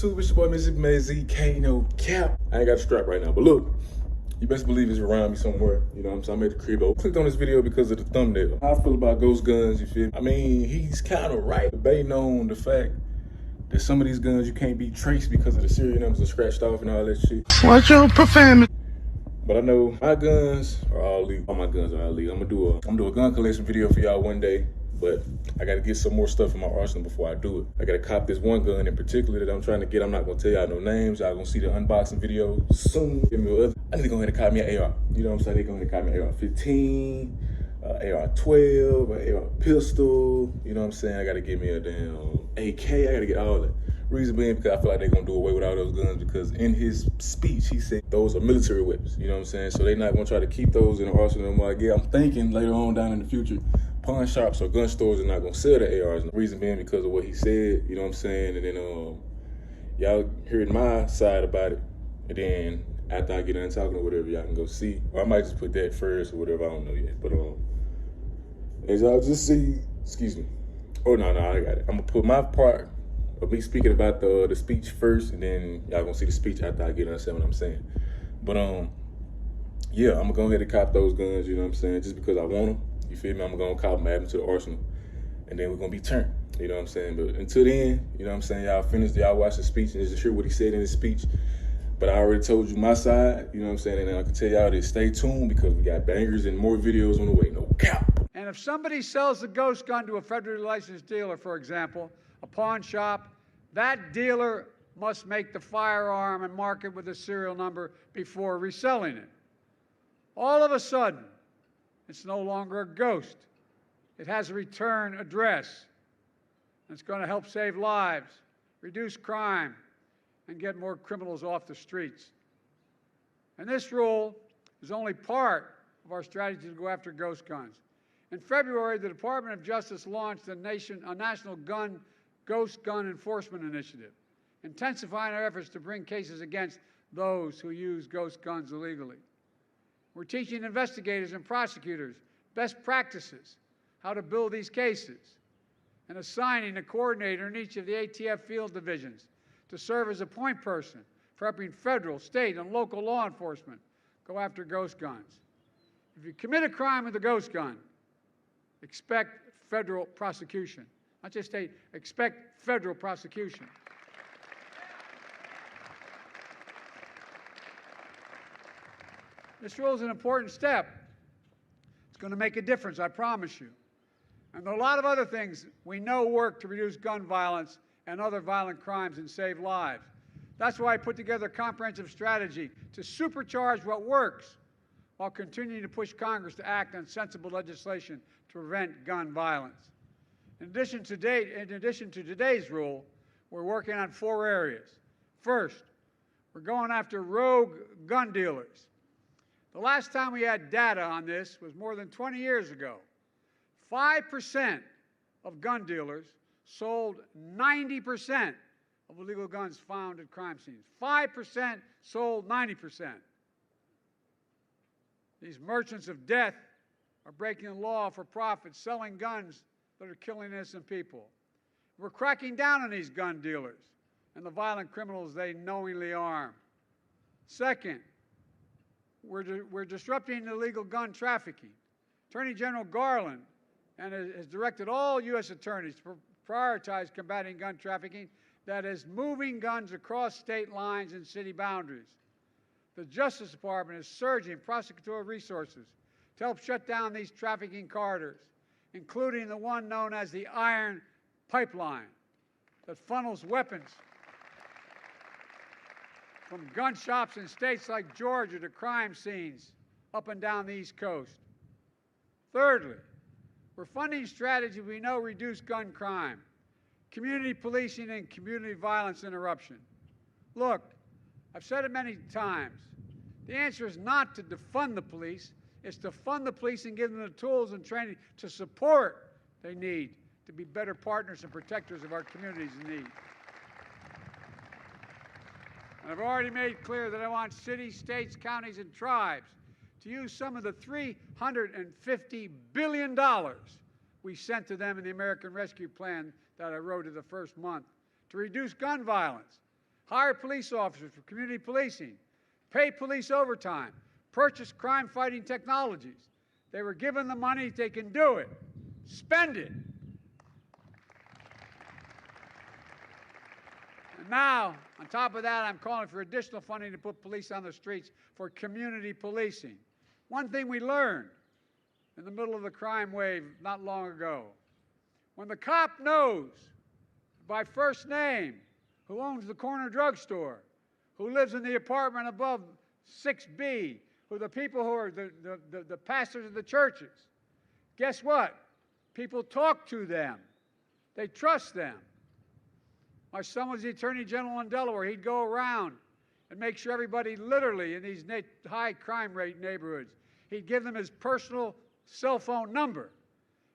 YouTube? It's your boy MississippiMadeZK, no cap. I ain't got a strap right now, but look, you best believe it's around me somewhere. You know what I'm saying? I'm at the crib. I clicked on this video because of the thumbnail. How I feel about ghost guns, you feel me? I mean, he's kind of right. Debating on the fact that some of these guns you can't be traced because of the serial numbers are scratched off and all that shit. Watch your profanity. But I know my guns are all legal. All my guns are all legal. I'm gonna do a gun collection video for y'all one day, but I gotta get some more stuff in my arsenal before I do it. I gotta cop this one gun in particular that I'm trying to get. I'm not gonna tell y'all no names. Y'all gonna see the unboxing video soon. Give me other. I need to go ahead and cop me an AR. You know what I'm saying? They go ahead and cop me an AR-15, AR-12, an AR pistol. You know what I'm saying? I gotta get me a damn AK. I gotta get all that. Reason being because I feel like they're gonna do away with all those guns because in his speech he said those are military weapons, you know what I'm saying? So they're not gonna try to keep those in the arsenal. I'm like, yeah, I'm thinking later on down in the future, pawn shops or gun stores are not gonna sell the ARs. The reason being because of what he said, you know what I'm saying? And then y'all heard my side about it. And then after I get done talking or whatever, y'all can go see. Or I might just put that first or whatever, I don't know yet. But as y'all just see, excuse me. Oh no, I got it. I'm gonna put my part of me speaking about the speech first, and then y'all gonna see the speech after I get done saying what I'm saying. But yeah, I'm gonna go ahead and cop those guns, you know what I'm saying, just because I want them, you feel me? I'm gonna cop them, add them to the arsenal, and then we're gonna be turned, you know what I'm saying? But until then, you know what I'm saying, y'all watch the speech and just hear what he said in his speech. But I already told you my side, you know what I'm saying, and then I can tell y'all to stay tuned because we got bangers and more videos on the way, no cap. And if somebody sells a ghost gun to a federally licensed dealer, for example, a pawn shop, that dealer must make the firearm and mark it with a serial number before reselling it. All of a sudden, it's no longer a ghost. It has a return address. And it's going to help save lives, reduce crime, and get more criminals off the streets. And this rule is only part of our strategy to go after ghost guns. In February, the Department of Justice launched a national ghost gun enforcement initiative, intensifying our efforts to bring cases against those who use ghost guns illegally. We're teaching investigators and prosecutors best practices, how to build these cases, and assigning a coordinator in each of the ATF field divisions to serve as a point person for helping federal, state, and local law enforcement go after ghost guns. If you commit a crime with a ghost gun, expect federal prosecution. Not just state, expect federal prosecution. This rule is an important step. It's going to make a difference, I promise you. And there are a lot of other things we know work to reduce gun violence and other violent crimes and save lives. That's why I put together a comprehensive strategy to supercharge what works while continuing to push Congress to act on sensible legislation to prevent gun violence. In addition to today's rule, we're working on 4 areas. First, we're going after rogue gun dealers. The last time we had data on this was more than 20 years ago. 5% of gun dealers sold 90% of illegal guns found at crime scenes. 5% sold 90%. These merchants of death are breaking the law for profit, selling guns that are killing innocent people. We're cracking down on these gun dealers and the violent criminals they knowingly arm. Second, we're disrupting illegal gun trafficking. Attorney General Garland has directed all U.S. attorneys to prioritize combating gun trafficking that is moving guns across state lines and city boundaries. The Justice Department is surging prosecutorial resources to help shut down these trafficking corridors, including the one known as the Iron Pipeline that funnels weapons from gun shops in states like Georgia to crime scenes up and down the East Coast. Thirdly, we're funding strategies we know reduce gun crime, community policing, and community violence interruption. Look, I've said it many times. The answer is not to defund the police. It's to fund the police and give them the tools and training to support they need to be better partners and protectors of our communities in need. And I've already made clear that I want cities, states, counties, and tribes to use some of the $350 billion we sent to them in the American Rescue Plan that I wrote in the first month to reduce gun violence. hire police officers for community policing, pay police overtime, purchase crime-fighting technologies. They were given the money, they can do it. Spend it. And now, on top of that, I'm calling for additional funding to put police on the streets for community policing. One thing we learned in the middle of the crime wave not long ago, when the cop knows by first name who owns the corner drugstore, who lives in the apartment above 6B, who the people who are the pastors of the churches, guess what? People talk to them. They trust them. My son was the Attorney General in Delaware. He'd go around and make sure everybody literally in these high crime rate neighborhoods, he'd give them his personal cell phone number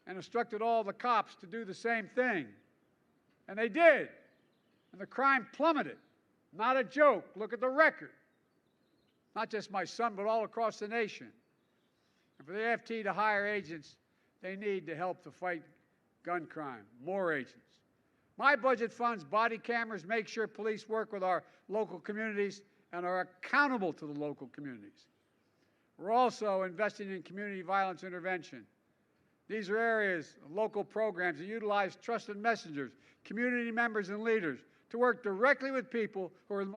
and instructed all the cops to do the same thing. And they did. And the crime plummeted. Not a joke. Look at the record. Not just my son, but all across the nation. And for the FT to hire agents, they need to help to fight gun crime. More agents. My budget funds body cameras, make sure police work with our local communities and are accountable to the local communities. We're also investing in community violence intervention. These are areas of local programs that utilize trusted messengers, community members, and leaders to work directly with people who are